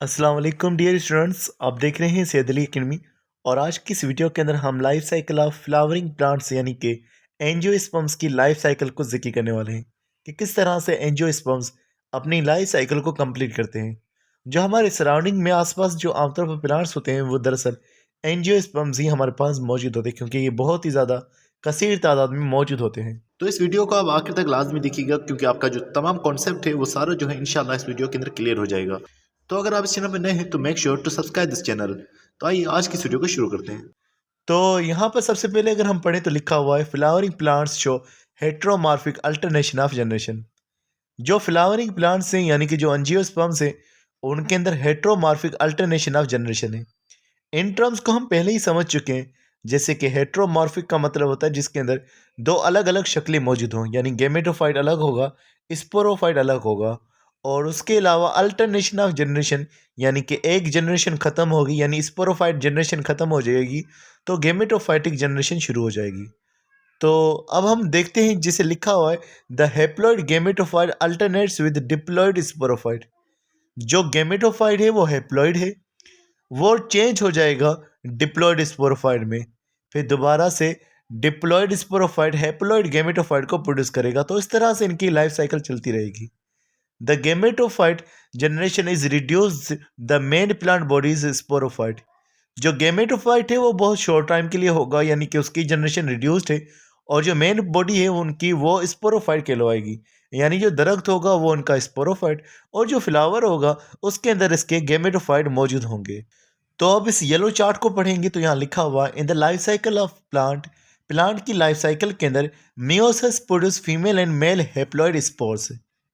अस्सलाम वालेकुम dear students, आप देख रहे हैं सैयद अली एकेडमी। और आज की इस वीडियो के अंदर हम life cycle of flowering plants यानी कि एंजियोस्पर्म्स की लाइफ साइकिल को जिक्र करने वाले हैं कि किस तरह से एंजियोस्पर्म्स अपनी लाइफ साइकिल को कंप्लीट करते हैं। जो हमारे सराउंडिंग में आसपास जो आमतौर पर प्लांट्स होते हैं वो दरअसल एंजियोस्पर्म्स ही हमारे पास मौजूद होते हैं, क्योंकि ये बहुत ही ज़्यादा कसीर तादाद में मौजूद होते हैं। तो इस वीडियो को आप आखिर तक लाजमी देखिएगा, क्योंकि आपका जो तमाम कॉन्सेप्ट है वो सारा जो है इंशाल्लाह इस वीडियो के अंदर क्लियर हो जाएगा। तो अगर आप इस चैनल पर नए हैं तो make sure to subscribe this channel. तो आइए आज की इस वीडियो को शुरू करते हैं। तो यहाँ पर सबसे पहले अगर हम पढ़ें तो लिखा हुआ है flowering plants show heteromorphic alternation of generation. जो फ्लावरिंग प्लांट्स हैं यानी कि जो एंजियोस्पर्म्स हैं उनके अंदर हेट्रोमॉर्फिक अल्टरनेशन ऑफ जनरेशन है। इन टर्म्स को हम पहले ही समझ चुके हैं, जैसे कि हेट्रोमॉर्फिक का मतलब होता है जिसके अंदर दो अलग अलग शक्लें मौजूद हों, यानी गेमेटोफाइट अलग होगा, स्पोरोफाइट अलग होगा। और उसके अलावा अल्टरनेशन ऑफ जनरेशन यानी कि एक जनरेशन ख़त्म होगी, यानी स्पोरोफाइट जनरेशन ख़त्म हो जाएगी तो गेमेटोफाइटिक जनरेशन शुरू हो जाएगी। तो अब हम देखते हैं जिसे लिखा हुआ है the haploid gametophyte alternates with diploid sporophyte. जो गेमेटोफाइट है वो हेप्लॉइड है, वो चेंज हो जाएगा डिप्लॉइड स्पोरोफाइट में, फिर दोबारा से डिप्लॉइड स्पोरोफाइट हैप्लॉइड गेमेटोफाइट को प्रोड्यूस करेगा। तो इस तरह से इनकी लाइफ साइकिल चलती रहेगी। The gametophyte generation is reduce the main plant bodies sporophyte. जो गेमेटोफाइट है वो बहुत शॉर्ट टाइम के लिए होगा, यानी कि उसकी जनरेशन रिड्यूस्ड है, और जो मेन बॉडी है उनकी वो स्पोरोफाइट कहलवाएगी। यानी जो दरख्त होगा वो उनका स्पोरोफाइट, और जो फ्लावर होगा उसके अंदर इसके गेमेटोफाइट मौजूद होंगे। तो अब इस येलो चार्ट को पढ़ेंगे तो यहाँ लिखा हुआ in the life cycle of plant. Plant की लाइफ साइकिल के अंदर meiosis produce female and male haploid spores,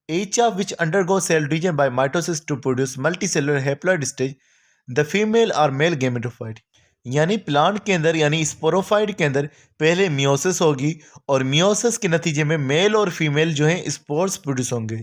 each of which undergo cell division by mitosis to produce multicellular haploid stage, the female or male gametophyte। यानी plant के अंदर यानी sporophyte के अंदर पहले मियोसिस होगी, और मियोसिस के नतीजे में मेल और फीमेल जो है स्पोर्स प्रोड्यूस होंगे।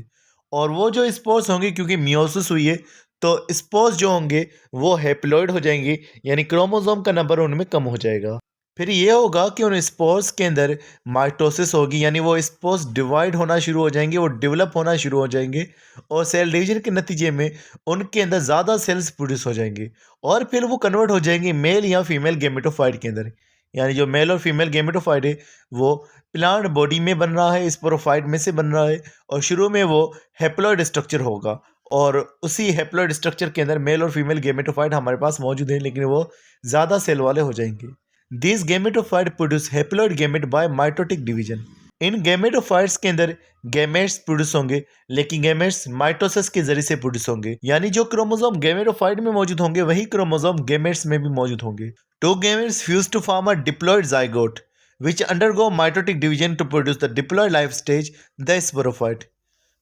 और वो जो स्पोर्स होंगे, क्योंकि मियोसिस हुई है तो स्पोर्स जो होंगे वो हैप्लॉइड हो जाएंगे, यानी क्रोमोसोम का नंबर उनमें कम हो जाएगा। फिर ये होगा कि उन स्पोर्स के अंदर माइटोसिस होगी, यानी वो स्पोर्स डिवाइड होना शुरू हो जाएंगे, वो डेवलप होना शुरू हो जाएंगे, और सेल डिवीजन के नतीजे में उनके अंदर ज़्यादा सेल्स प्रोड्यूस हो जाएंगे, और फिर वो कन्वर्ट हो जाएंगे मेल या फीमेल गेमेटोफाइट के अंदर। यानी जो मेल और फीमेल गेमेटोफाइट है वो प्लांट बॉडी में बन रहा है, स्पोरोफाइट में से बन रहा है, और शुरू में वो हैप्लॉइड स्ट्रक्चर होगा, और उसी हैप्लॉइड स्ट्रक्चर के अंदर मेल और फीमेल गेमेटोफाइट हमारे पास मौजूद है, लेकिन वो ज़्यादा सेल वाले हो जाएंगे। These gametophyte produce haploid gamete by mitotic division। In gametophytes के अंदर गैमेट्स प्रोड्यूस होंगे, लेकिन गैमेट्स माइटोसिस के जरिए से प्रोड्यूस होंगे। यानी जो क्रोमोसोम गेमेटोफाइट में मौजूद होंगे वही क्रोमोसोम गैमेट्स में भी मौजूद होंगे। Two gametes fuse to form a diploid zygote which undergo mitotic division to produce the diploid life stage, the sporophyte।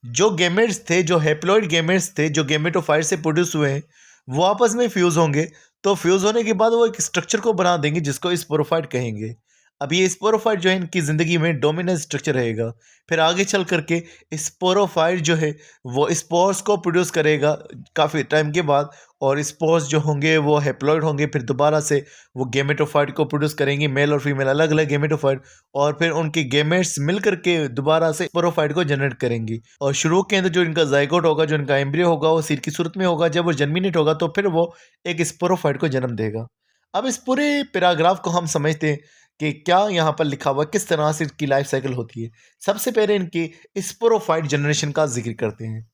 जो गेमेट्स थे, जो हैप्लॉइड गेमेट्स थे, जो गेमेटोफाइट से प्रोड्यूस हुए हैं, वो आपस में फ्यूज होंगे। तो फ्यूज होने के बाद वो एक स्ट्रक्चर को बना देंगे जिसको स्पोरोफाइट कहेंगे। अब ये स्पोरोफाइट जो है इनकी ज़िंदगी में डोमिनेंट स्ट्रक्चर रहेगा। फिर आगे चल करके स्पोरोफाइट जो है वो स्पोर्स को प्रोड्यूस करेगा काफ़ी टाइम के बाद, और स्पोर्स जो होंगे वो हैप्लॉइड होंगे, फिर दोबारा से वो गेमेटोफाइट को प्रोड्यूस करेंगे, मेल और फीमेल अलग अलग गेमेटोफाइट, और फिर उनके गेमेट्स मिल करके दोबारा से स्पोरोफाइट को जनरेट करेंगी। और शुरू के अंदर जो इनका जाइगोट होगा, जो इनका एम्ब्रियो होगा, वो सीड की सूरत में होगा। जब वो जर्मिनेट होगा तो फिर वो एक स्पोरोफाइट को जन्म देगा। अब इस पूरे पैराग्राफ को हम समझते हैं कि क्या यहाँ पर लिखा हुआ, किस तरह से इनकी लाइफ साइकिल होती है। सबसे पहले इनकी स्पोरोफाइट जनरेशन का जिक्र करते हैं।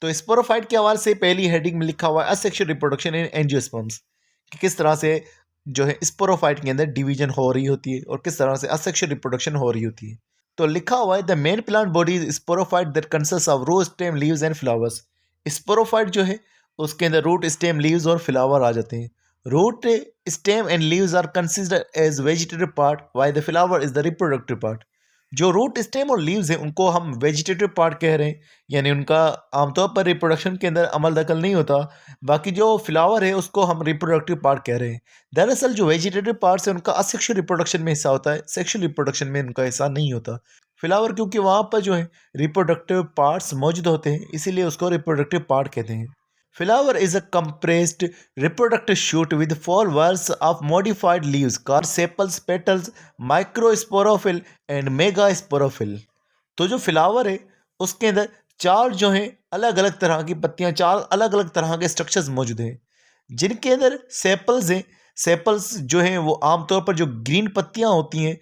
तो स्पोरोफाइट के हवाले से पहली हेडिंग में लिखा हुआ है असेक्सुअल रिप्रोडक्शन इन एंजियोस्पर्म्स, कि किस तरह से जो है स्पोरोफाइट के अंदर डिवीजन हो रही होती है और किस तरह से असेक्सुअल रिप्रोडक्शन हो रही होती है। तो लिखा हुआ है the main plant body is sporophyte that consist of root stem leaves and flowers. Sporophyte जो है उसके अंदर रूट स्टेम लीव्स और फ्लावर आ जाते हैं। Root stem and leaves are considered as vegetative part while the flower is the reproductive part. जो root stem और लीव्स हैं उनको हम वेजिटेटिव पार्ट कह रहे हैं, यानी उनका आमतौर पर रिप्रोडक्शन के अंदर अमल दखल नहीं होता। बाकी जो फ्लावर है उसको हम रिप्रोडक्टिव पार्ट कह रहे हैं। दरअसल जो वेजिटेटिव पार्ट्स है उनका असेक्सुअल रिप्रोडक्शन में हिस्सा होता है, सेक्सुअल रिप्रोडक्शन में उनका हिस्सा नहीं होता। फ्लावर क्योंकि वहाँ पर जो है रिप्रोडक्टिव पार्ट्स मौजूद होते हैं, इसीलिए उसको रिप्रोडक्टिव पार्ट कहते हैं। Flower is a compressed reproductive shoot with 4 whorls of modified leaves, carpels, petals, microsporophyll and megasporophyll। तो जो फ्लावर है उसके अंदर चार जो हैं अलग अलग तरह की पत्तियां, चार अलग अलग तरह के स्ट्रक्चर्स मौजूद हैं जिनके अंदर सेपल्स हैं। सेपल्स जो हैं वो आमतौर पर जो ग्रीन पत्तियां होती हैं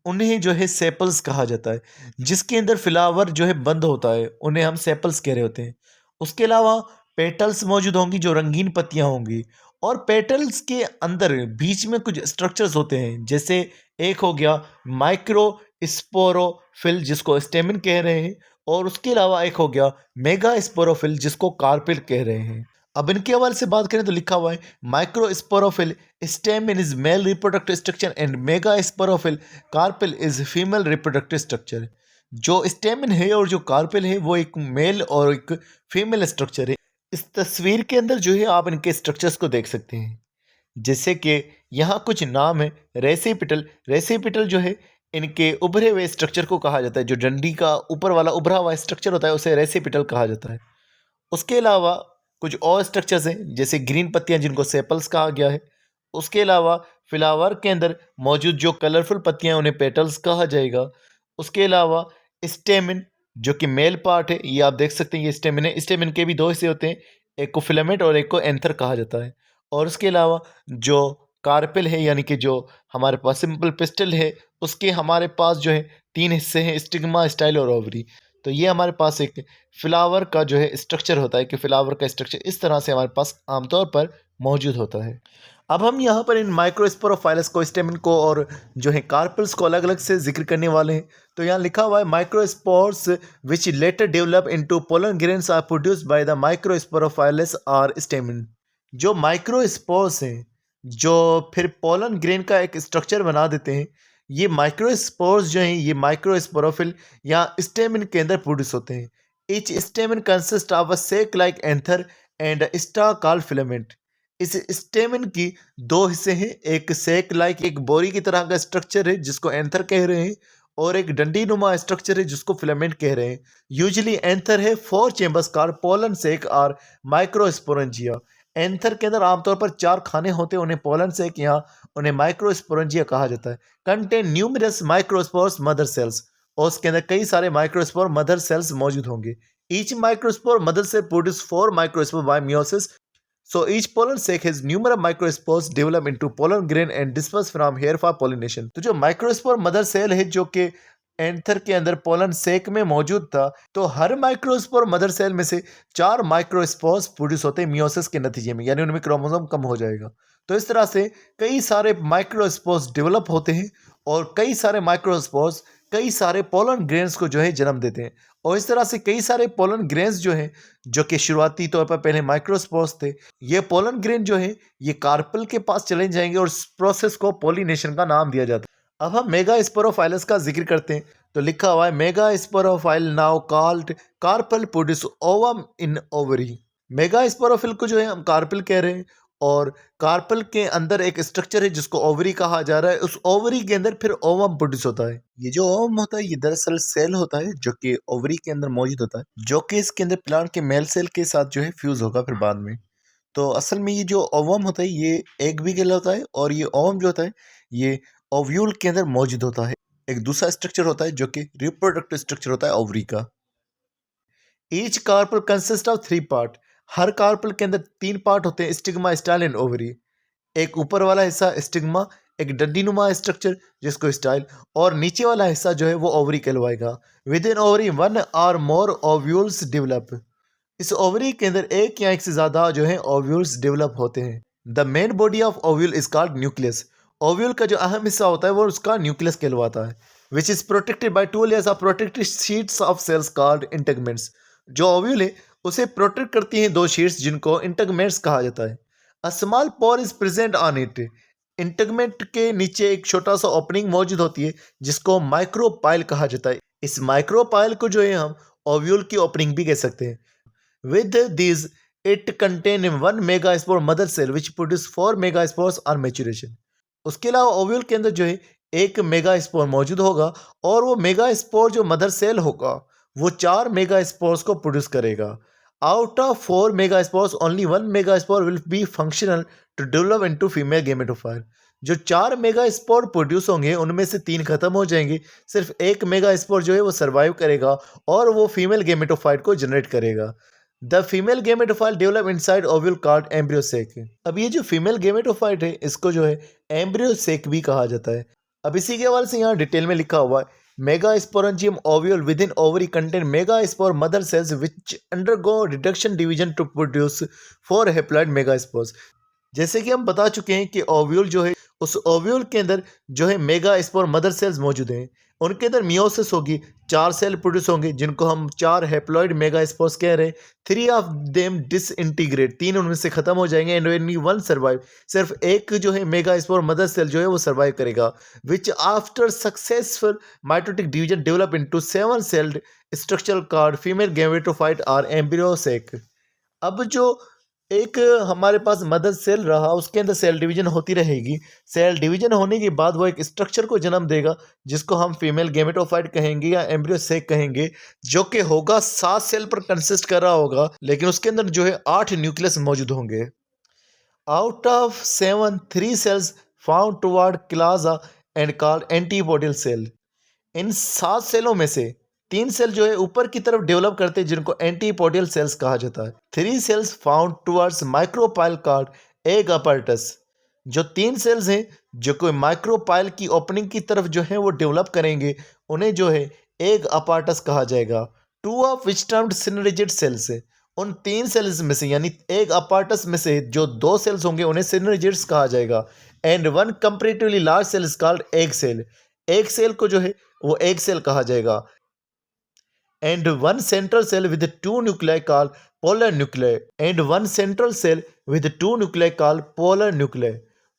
उन्हें जो है सेपल्स कहा जाता है। जिसके अंदर फ्लावर जो है बंद होता है उन्हें हम सेपल्स कह रहे होते हैं। उसके अलावा पेटल्स मौजूद होंगी जो रंगीन पत्तियां होंगी, और पेटल्स के अंदर बीच में कुछ स्ट्रक्चर्स होते हैं, जैसे एक हो गया माइक्रो स्पोरोफिल जिसको स्टेमिन कह रहे हैं, और उसके अलावा एक हो गया मेगा स्पोरोफिल जिसको कार्पेल कह रहे हैं। अब इनके हवाले से बात करें तो लिखा हुआ है micro sporophyll stamen is male reproductive structure and mega sporophyll carpel is female reproductive structure. जो स्टेमिन है और जो कार्पेल है वो एक मेल और एक फीमेल स्ट्रक्चर है। इस तस्वीर के अंदर जो है आप इनके स्ट्रक्चर्स को देख सकते हैं, जैसे कि यहाँ कुछ नाम है। रेसिपिटल, रेसिपिटल जो है इनके उभरे हुए स्ट्रक्चर को कहा जाता है। जो डंडी का ऊपर वाला उभरा हुआ स्ट्रक्चर होता है उसे रेसिपिटल कहा जाता है। उसके अलावा कुछ और स्ट्रक्चर्स हैं जैसे ग्रीन पत्तियां जिनको सेपल्स कहा गया है। उसके अलावा फ्लावर के अंदर मौजूद जो कलरफुल पत्तियां हैं उन्हें पेटल्स कहा जाएगा। उसके अलावा स्टेमिन जो कि मेल पार्ट है, ये आप देख सकते हैं, ये स्टेमिन है। स्टेमिन के भी दो हिस्से होते हैं, एक को फिलामेंट और एक को एंथर कहा जाता है। और उसके अलावा जो कार्पेल है यानी कि जो हमारे पास सिंपल पिस्टल है, उसके हमारे पास जो है तीन हिस्से हैं, स्टिग्मा, स्टाइल और ओवरी। तो ये हमारे पास एक फ्लावर का जो है स्ट्रक्चर होता है कि फ्लावर का स्ट्रक्चर इस तरह से हमारे पास आमतौर पर मौजूद होता है। अब हम यहाँ पर इन माइक्रोस्पोरोफाइलस को, स्टेमिन को और जो है कार्पेल्स को अलग अलग से जिक्र करने वाले हैं। तो यहाँ लिखा हुआ है microspores which later develop into pollen grains are produced by the microsporophylls or stamen. जो माइक्रोस्पोर्स हैं जो फिर पोलन ग्रेन का एक स्ट्रक्चर बना देते हैं, ये माइक्रोस्पोर्स जो हैं ये माइक्रोस्पोरोफिल या स्टेमिन के अंदर प्रोड्यूस होते हैं। Each stamen consist of a sac like anther and stalk called filament. इस स्टेमिन की दो हिस्से हैं, एक सेक लाइक एक बोरी की तरह का स्ट्रक्चर है जिसको एंथर कह रहे हैं, और एक डंडी नुमा स्ट्रक्चर है जिसको फिलामेंट कह रहे हैं। यूजुअली एंथर है 4 चेंबर्स कार पोलन सेक और माइक्रोस्पोरेंजिया। एंथर के अंदर आमतौर पर 4 खाने होते हैं, उन्हें पोलन सेक या उन्हें माइक्रोस्पोरेंजिया कहा जाता है। Contain numerous microspores mother cells, और उसके अंदर कई सारे माइक्रोस्पोर मदर सेल्स मौजूद होंगे। Each microspore mother cell produce 4 microspore by meiosis. So each pollen sac has numerous microspores develop into pollen grain and disperse from here for pollination. तो जो microspore mother cell है जो कि anther के अंदर pollen सेक में मौजूद था, तो हर माइक्रोस्पोर मदर सेल में से 4 माइक्रोस्पोर्स प्रोड्यूस होते हैं मियोसिस के नतीजे में, यानी उनमें क्रोमोसोम कम हो जाएगा। तो इस तरह से कई सारे माइक्रोस्पोर्स डेवलप होते हैं और कई सारे माइक्रोस्पोर्स कई सारे पोलन ग्रेन्स को जो है जन्म देते हैं। और इस तरह से कई सारे पोलन ग्रेन्स जो हैं जो कि शुरुआती तौर पर पहले माइक्रोस्पोर्स थे, ये पोलन ग्रेन जो है ये कार्पेल के पास चले जाएंगे और इस प्रोसेस को पोलिनेशन का नाम दिया जाता है। अब हम मेगा स्पोरोफाइलस का जिक्र करते हैं। तो लिखा हुआ है mega sporophyll now called carpel produce ovum in ovary. Mega sporophyll को जो है हम कार्पेल कह रहे हैं, और कार्पेल के अंदर एक स्ट्रक्चर है जिसको ओवरी कहा जा रहा है। उस ओवरी के अंदर फिर ओवम प्रोड्यूस होता है। ये जो ओवम होता है ये दरअसल सेल होता है जो कि ओवरी के अंदर मौजूद होता है, जो कि इसके अंदर प्लांट के मेल सेल के साथ जो है फ्यूज होगा फिर बाद में। तो असल में ये जो ओवम होता है ये एक भी गेल होता है, और ये ओवम जो होता है ये ओव्यूल के अंदर मौजूद होता है। एक दूसरा स्ट्रक्चर होता है जो कि रिप्रोडक्टिव स्ट्रक्चर होता है ओवरी का। Each carpel consist of 3 part. हर कार्पल के अंदर 3 पार्ट होते हैं, स्टिग्मा, स्टाइल एंड ओवरी। एक ऊपर वाला हिस्सा स्टिग्मा, एक डंडीनुमा स्ट्रक्चर जिसको स्टाइल, और नीचे वाला हिस्सा जो है वो ओवरी कहलवाएगा। विद इन ओवरी 1 और मोर ओव्यूल्स डेवलप। इस ओवरी के अंदर एक या एक से ज्यादा जो है ओव्यूल्स डेवलप होते हैं। The main body of ovule is called nucleus. Ovule का जो अहम हिस्सा होता है वो उसका न्यूक्लियस कहलवाता है, which is protected by 2 layers of protected sheets of cells called integuments. जो ओव्यूल है उसे प्रोटेक्ट करती हैं 2 शीट्स जिनको इंटेगमेंट्स कहा जाता है। A small pour is present on it. Integument के नीचे एक छोटा सा ओपनिंग मौजूद होती है जिसको माइक्रोपाइल कहा जाता है। इस माइक्रोपाइल को जो है हम ओव्यूल की ओपनिंग भी कह सकते हैं। With these, it contain 1 megaspore mother cell which produce 4 megaspores on maturation. उसके अलावा ओव्यूल के अंदर जो है एक मेगास्पोर मौजूद होगा, और वो मेगास्पोर जो मदर सेल होगा वो 4 मेगास्पोर्स को प्रोड्यूस करेगा। Out of 4 megaspores only 1 megaspore will be functional to develop into female gametophyte. जो 4 मेगा स्पोर प्रोड्यूस होंगे उनमें से 3 खत्म हो जाएंगे, सिर्फ 1 मेगा स्पोर जो है वो सर्वाइव करेगा और वो फीमेल गेमेटोफाइट को जनरेट करेगा। The female gametophyte develop inside ovule called embryo sac. अब ये जो फीमेल गेमेटोफाइट है इसको जो है एम्ब्रियोसेक भी कहा जाता है। अब इसी के हवाले से यहाँ डिटेल में लिखा हुआ है, megasporangium ovule within ovary contain megaspore mother cells which undergo reduction division to produce 4 haploid megaspores. जैसे कि हम बता चुके हैं कि ओव्यूल जो है उस ओव्यूल के अंदर जो है मेगा स्पोर मदर सेल्स मौजूद हैं, उनके अंदर मियोसिस होगी, 4 सेल प्रोड्यूस होंगे जिनको हम 4 हैप्लॉइड मेगा स्पोर्स कह रहे हैं। 3 ऑफ देम डिसइंटीग्रेट, 3 उनमें से खत्म हो जाएंगे एंड ओनली 1 सर्वाइव, सिर्फ एक जो है मेगा स्पोर मदर सेल जो है वो सर्वाइव करेगा, which after successful mitotic division develop into 7 celled structural called female gametophyte or embryo sac. अब जो एक हमारे पास मदर सेल रहा उसके अंदर सेल डिवीजन होती रहेगी, सेल डिवीजन होने के बाद वो एक स्ट्रक्चर को जन्म देगा जिसको हम फीमेल गेमेटोफाइट कहेंगे या एम्ब्रियोसेक कहेंगे, जो कि होगा 7 सेल पर कंसिस्ट कर रहा होगा, लेकिन उसके अंदर जो है 8 न्यूक्लियस मौजूद होंगे। Out of 7 3 cells found toward chalaza and called antipodal cell. इन 7 सेलों में से 3 सेल जो है ऊपर की तरफ डेवलप करते हैं जिनको एंटीपोडियल सेल्स कहा जाता है। 3 cells found towards micropyle called egg apparatus. जो 3 सेल्स हैं जो कोई माइक्रोपाइल की ओपनिंग की तरफ जो है वो डेवलप करेंगे उन्हें जो है एग अपैरेटस कहा जाएगा। 2 of which termed synergid cells है। उन 3 सेल्स में से यानी एग अपैरेटस में से जो 2 सेल्स होंगे उन्हें सिनर्जिड्स कहा जाएगा and 1 comparatively large cell is called egg cell. Egg cell को जो है वो एग सेल कहा जाएगा and 1 central cell with 2 nuclei called polar nuclei and 1 central cell with 2 nuclei called polar nuclei।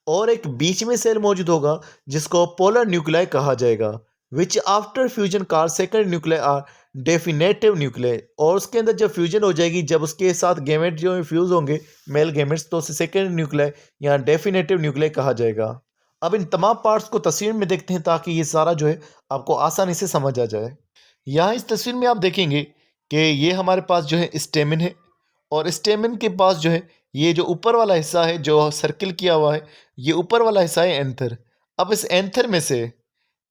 और एक बीच में सेल मौजूद होगा जिसको पोलर न्यूक्लियाई कहा जाएगा, which after fusion called second nuclei or definitive nuclei. और उसके अंदर जब फ्यूजन हो जाएगी, जब उसके साथ गैमेट जो फ्यूज होंगे मेल गैमेट्स, तो उसे सेकंड न्यूक्लियाई या डेफिनेटिव न्यूक्लियाई कहा जाएगा। अब इन तमाम पार्ट्स को तस्वीर में देखते हैं ताकि ये सारा जो है आपको आसानी से समझ आ जाए। यहाँ इस तस्वीर में आप देखेंगे कि ये हमारे पास जो है स्टेमिन है और स्टेमिन के पास जो है ये जो ऊपर वाला हिस्सा है जो सर्किल किया हुआ है, ये ऊपर वाला हिस्सा है एंथर। अब इस एंथर में से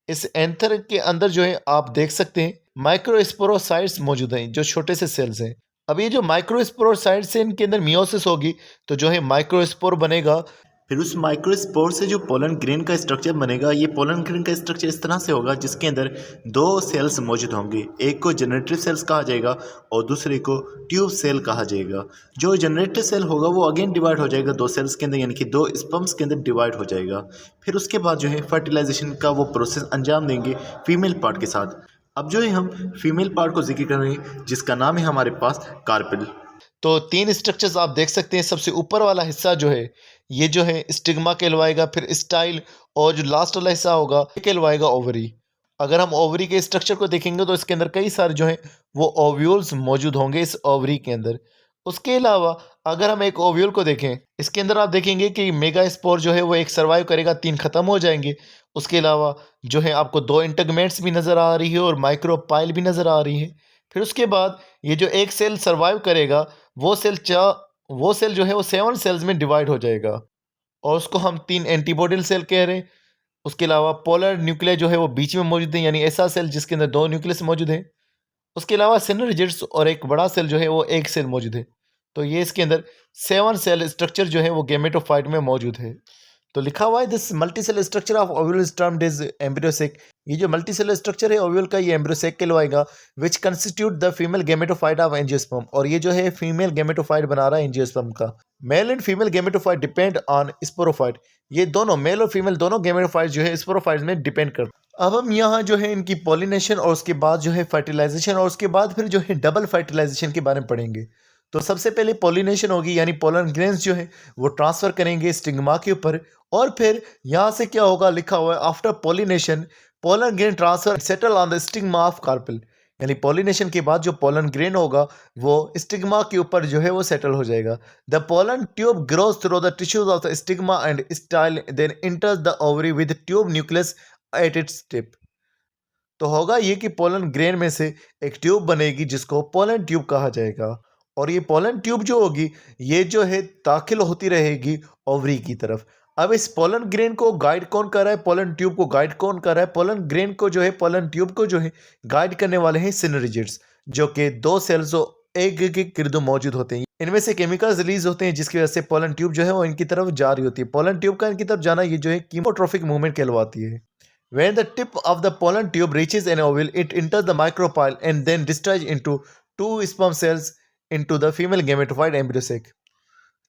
इस एंथर के अंदर जो है आप देख सकते हैं माइक्रोस्पोरोसाइट्स मौजूद हैं जो छोटे से सेल्स हैं। अब ये जो माइक्रोस्पोरोसाइट्स हैं इनके अंदर मियोसिस होगी तो जो है माइक्रोस्पोर बनेगा। फिर उस माइक्रोस्पोर से जो पोलन ग्रेन का स्ट्रक्चर बनेगा, ये पोलन ग्रेन का स्ट्रक्चर इस तरह से होगा जिसके अंदर 2 सेल्स मौजूद होंगे, एक को जनरेटिव सेल्स कहा जाएगा और दूसरे को ट्यूब सेल कहा जाएगा। जो जनरेटिव सेल होगा वो अगेन डिवाइड हो जाएगा 2 सेल्स के अंदर, यानी कि 2 स्पर्म्स के अंदर डिवाइड हो जाएगा। फिर उसके बाद जो है फर्टिलाइजेशन का वो प्रोसेस अंजाम देंगे फीमेल पार्ट के साथ। अब जो है हम फीमेल पार्ट को जिक्र कर रहे हैं जिसका नाम है हमारे पास कार्पेल। तो 3 स्ट्रक्चर्स आप देख सकते हैं। सबसे ऊपर वाला हिस्सा जो है ये जो है स्टिग्मा कहलवाएगा, फिर स्टाइल, और जो लास्ट वाला हिस्सा होगा ये कहलवाएगा ओवरी। अगर हम ओवरी के स्ट्रक्चर को देखेंगे तो इसके अंदर कई सारे जो हैं वो ओव्यूल्स मौजूद होंगे इस ओवरी के अंदर। उसके अलावा अगर हम एक ओव्यूल को देखें, इसके अंदर आप देखेंगे कि मेगा स्पोर जो है वो एक सर्वाइव करेगा, 3 खत्म हो जाएंगे। उसके अलावा जो है आपको 2 इंटेगमेंट्स भी नज़र आ रही है और माइक्रोपाइल भी नज़र आ रही है। फिर उसके बाद ये जो एक सेल सर्वाइव करेगा वो सेल जो है वो 7 सेल्स में डिवाइड हो जाएगा और उसको हम 3 एंटीबॉडियल सेल कह रहे हैं। उसके अलावा पोलर न्यूक्लियाई जो है वो बीच में मौजूद है, यानी ऐसा सेल जिसके अंदर 2 न्यूक्लियस मौजूद है। उसके अलावा सिनर्जिड्स और एक बड़ा सेल जो है वो एक सेल मौजूद है। तो ये इसके अंदर 7 सेल स्ट्रक्चर जो है वो गैमेटोफाइट में मौजूद है। तो लिखा हुआ है this multicell structure of ovule is termed as embryo sac. ये जो मल्टीसेल स्ट्रक्चर है ओव्यूल का ये एम्ब्रियोसेक कहलवाएगा, which constitute the female gametophyte of angiosperm. और ये जो है फीमेल गैमेटोफाइट बना रहा है एंजियोस्पर्म का। Male and female gametophyte depend on sporophyte. ये दोनों मेल और फीमेल दोनों गैमेटोफाइट जो है स्पोरोफाइट में डिपेंड करते हैं। अब हम यहाँ जो है इनकी पॉलिनेशन और उसके बाद जो है फर्टिलाइजेशन और उसके बाद फिर जो है डबल फर्टिलाइजेशन के बारे में पढ़ेंगे। तो सबसे पहले पॉलिनेशन होगी, यानी पोलन ग्रेन्स जो है वो ट्रांसफर करेंगे स्टिग्मा के ऊपर। और फिर यहाँ से क्या होगा, लिखा हुआ है after pollination pollen grain transfer settle on the stigma of carpel. यानी पॉलिनेशन के बाद जो पोलन ग्रेन होगा वो स्टिग्मा के ऊपर जो है वो सेटल हो जाएगा। The pollen tube grows through the tissues of the stigma and style then enters the ovary with tube nucleus at its tip. तो होगा ये कि पोलन ग्रेन में से एक ट्यूब बनेगी जिसको पोलन ट्यूब कहा जाएगा। और ये पोलन ट्यूब जो होगी ये जो है दाखिल होती रहेगी ओवरी की तरफ। अब इस पोलन ग्रेन को गाइड कौन कर रहा है, पोलन ट्यूब को गाइड कौन कर रहा है? पोलन ग्रेन को जो है, पोलन ट्यूब को जो है गाइड करने वाले हैं सिनर्जिड्स, जो कि 2 सेल्स और एक के गिर्द मौजूद होते हैं। इनमें से केमिकल्स रिलीज होते हैं जिसकी वजह से पोलन ट्यूब जो है वो इनकी तरफ जा रही होती है। पोलन ट्यूब का इनकी तरफ जाना ये जो है कीमोट्रोफिक मूवमेंट कहलवाती है। When the tip of the pollen tube reaches an ovule, it enters the micropyle and then discharges into 2 sperm cells into the female gametophyte embryo sac.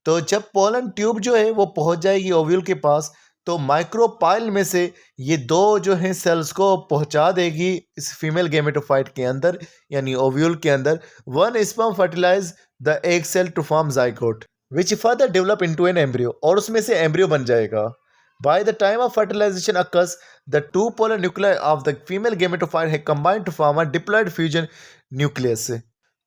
तो जब पोलन ट्यूब जो है वो पहुंच जाएगी ओव्यूल के पास, तो माइक्रोपाइल में से ये 2 जो है सेल्स को पहुंचा देगी इस फीमेल गेमेटोफाइट के अंदर, यानी ओव्यूल के अंदर। One sperm fertilize the egg cell to form zygote which further develop into an embryo, और उसमें से एम्ब्रियो बन जाएगा। By the time of fertilization occurs, the 2 polar nuclei of the female gametophyte have combined to form a diploid fusion nucleus.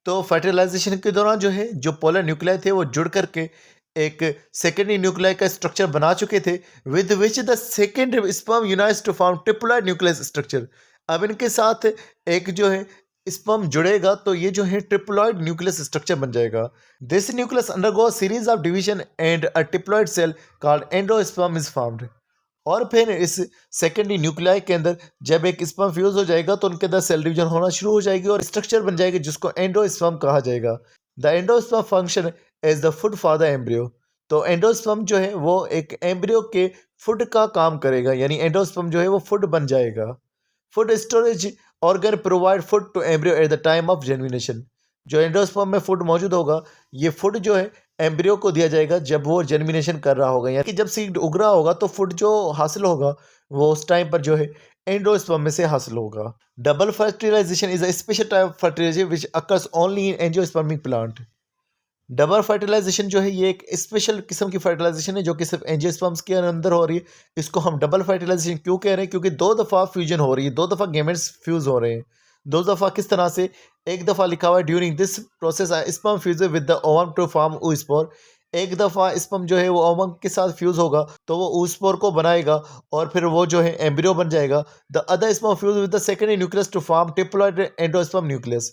तो fertilisation के दौरान जो है जो पोलर न्यूक्लियाई थे वो जुड़ करके एक सेकेंडरी न्यूक्लियाई का स्ट्रक्चर बना चुके थे, with which the second sperm unites to form triploid nucleus structure. अब इनके साथ एक जो है स्पर्म जुड़ेगा तो ये जो है ट्रिप्लॉइड न्यूक्लियस स्ट्रक्चर बन जाएगा। This nucleus undergo series of division and a triploid cell called endosperm is formed. और फिर इस सेकेंडरी न्यूक्लियाई के अंदर जब एक स्पर्म फ्यूज हो जाएगा तो उनके अंदर सेल डिवीजन होना शुरू हो जाएगी और स्ट्रक्चर बन जाएगी जिसको एंडोस्पर्म कहा जाएगा। The endosperm function as the food for the embryo. तो एंडोस्पर्म जो है वो एक एम्ब्रियो के फूड का काम करेगा, यानी एंडोस्पर्म जो है वो फूड बन जाएगा। Food storage organ provide food to embryo at the time of germination. जो एंडोस्पर्म में फूड मौजूद होगा, ये फूड जो है एम्ब्रियो को दिया जाएगा जब वो जर्मिनेशन कर रहा होगा, यानी कि जब सीड उग रहा होगा तो फूड जो हासिल होगा वो उस टाइम पर जो है एंडोस्पर्म में से हासिल होगा। Double fertilization is a special type of fertilization which occurs only in angiospermic plant. Double fertilization जो है ये एक स्पेशल किस्म की फर्टिलाइजेशन है जो कि सिर्फ एंजियोस्पर्म्स के अंदर हो रही है। इसको हम डबल फर्टिलाइजेशन क्यों कह रहे हैं? क्योंकि 2 दफ़ा फ्यूजन हो रही है, 2 दफ़ा गेमेट्स फ्यूज हो रहे हैं। 2 दफ़ा किस तरह से? एक दफ़ा लिखा हुआ है during this process sperm fuse with the ovum to form oospore। एक दफ़ा स्पर्म जो है वो ओवम के साथ फ्यूज होगा तो वो oospore को बनाएगा और फिर वो जो है एम्ब्रियो बन जाएगा। The other sperm fuse with the secondary nucleus to form triploid endosperm nucleus.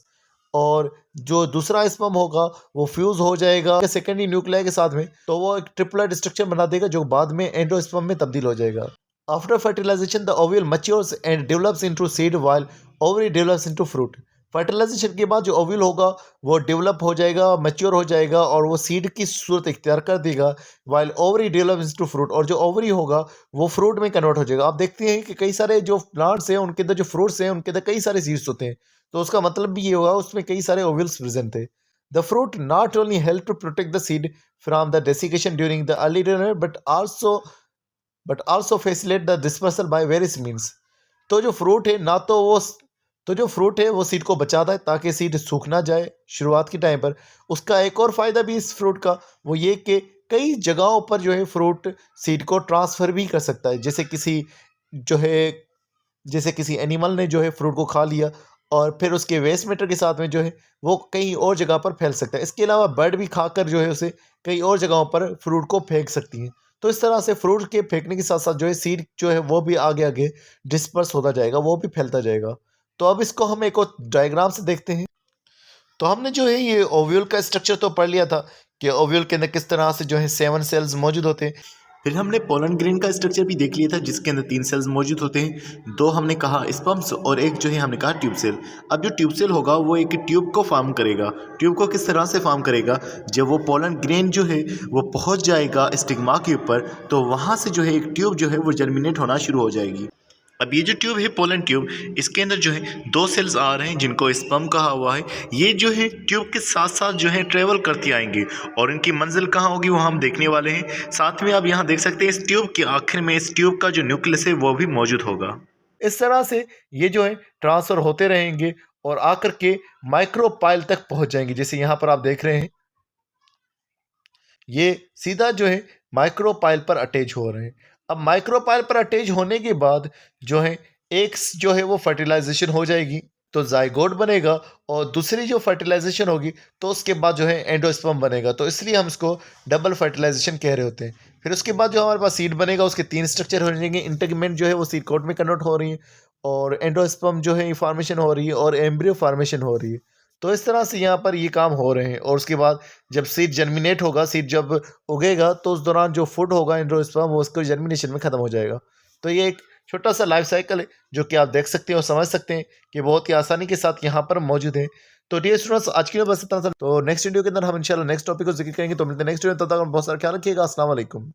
और जो दूसरा स्पर्म होगा वो फ्यूज हो जाएगा सेकेंडरी न्यूक्लियाई के साथ में, तो वो एक ट्रिप्लॉइड स्ट्रक्चर बना देगा जो बाद में एंडोस्पर्म में तब्दील हो जाएगा। After fertilization the ovule matures and develops into seed while ovary develops into fruit. Fertilization के बाद जो ओव्यूल होगा वो डेवलप हो जाएगा, मैच्योर हो जाएगा और वो सीड की सूरत इख्तियार कर देगा, while ovary develops into fruit. और जो ओवरी होगा वो फ्रूट में कन्वर्ट हो जाएगा। आप देखते हैं कि कई सारे जो प्लांट्स हैं उनके अंदर जो फ्रूट्स हैं उनके अंदर कई सारे सीड्स होते हैं, तो उसका मतलब भी ये होगा उसमें कई सारे ओव्यूल्स प्रेजेंट थे। The fruit not only help to protect the seed from the desiccation during the early development but also facilitate the dispersal by various means. तो जो फ्रूट है ना तो जो फ्रूट है वो सीड को बचाता है ताकि सीड सूख ना जाए शुरुआत के टाइम पर। उसका एक और फ़ायदा भी इस फ्रूट का वो ये कि कई जगहों पर जो है फ्रूट सीड को ट्रांसफ़र भी कर सकता है। जैसे किसी एनिमल ने जो है फ्रूट को खा लिया और फिर उसके वेस्ट मैटर के साथ में जो है वो कहीं और जगह पर फैल सकता है। इसके अलावा बर्ड भी खाकर जो है उसे कई और जगहों पर फ्रूट को फेंक सकती हैं। तो इस तरह से फ्रूट के फेंकने के साथ साथ जो है सीड जो है वो भी आगे आगे डिस्पर्स होता जाएगा, वो भी फैलता जाएगा। तो अब इसको हम एक और डायग्राम से देखते हैं। तो हमने जो है ये ओव्यूल का स्ट्रक्चर तो पढ़ लिया था कि ओव्यूल के अंदर किस तरह से जो है 7 सेल्स मौजूद होते हैं। फिर हमने पोलन ग्रेन का स्ट्रक्चर भी देख लिया था जिसके अंदर 3 सेल्स मौजूद होते हैं। 2 हमने कहा स्पर्म्स और एक जो है हमने कहा ट्यूब सेल। अब जो ट्यूब सेल होगा वो एक ट्यूब को फॉर्म करेगा। ट्यूब को किस तरह से फॉर्म करेगा? जब वो पोलन ग्रेन जो है वो पहुंच जाएगा स्टिग्मा के ऊपर तो वहाँ से जो है एक ट्यूब जो है वो जर्मिनेट होना शुरू हो जाएगी। अब ये जो ट्यूब है पोलन ट्यूब, इसके अंदर जो है 2 सेल्स आ रहे हैं जिनको स्पर्म कहा हुआ है। ये जो है ट्यूब के साथ साथ जो है ट्रेवल करती आएंगी और इनकी मंजिल कहाँ होगी वो हम देखने वाले हैं। साथ में आप यहाँ देख सकते हैं इस ट्यूब के आखिर में इस ट्यूब का जो न्यूक्लियस है वो भी मौजूद होगा। इस तरह से ये जो है ट्रांसफर होते रहेंगे और आकर के माइक्रोपाइल तक पहुंच जाएंगे। जैसे यहाँ पर आप देख रहे हैं ये सीधा जो है माइक्रोपाइल पर अटैच हो रहे हैं। अब माइक्रोपाइल पर अटैच होने के बाद जो है एक जो है वो फर्टिलाइजेशन हो जाएगी तो जाइगोट बनेगा और दूसरी जो फर्टिलाइजेशन होगी तो उसके बाद जो है एंडोस्पर्म बनेगा। तो इसलिए हम इसको डबल फर्टिलाइजेशन कह रहे होते हैं। फिर उसके बाद जो हमारे पास सीड बनेगा उसके 3 स्ट्रक्चर हो जाएंगे। इंटेगमेंट जो है वो सीड कोट में कन्वर्ट हो रही है और एंडोस्पर्म जो है फॉर्मेशन हो रही है और एम्ब्रियो फॉर्मेशन हो रही है। तो इस तरह से यहाँ पर ये काम हो रहे हैं और उसके बाद जब सीड जर्मिनेट होगा, सीड जब उगेगा तो उस दौरान जो फूड होगा एंजियोस्पर्म वो उसको जर्मिनेशन में ख़त्म हो जाएगा। तो ये एक छोटा-सा लाइफ़ साइकिल है जो कि आप देख सकते हैं और समझ सकते हैं कि बहुत ही आसानी के साथ यहाँ पर मौजूद है। तो डियर स्टूडेंट्स आज के लिए बस इतना था। तो नेक्स्ट वीडियो के अंदर हम इंशाल्लाह नेक्स्ट टॉपिक को ज़िक्र करेंगे। तो मिलते हैं नेक्स्ट वीडियो में, तब तक आप बहुत सारा ख्याल रखिएगा। अस्सलाम वालेकुम।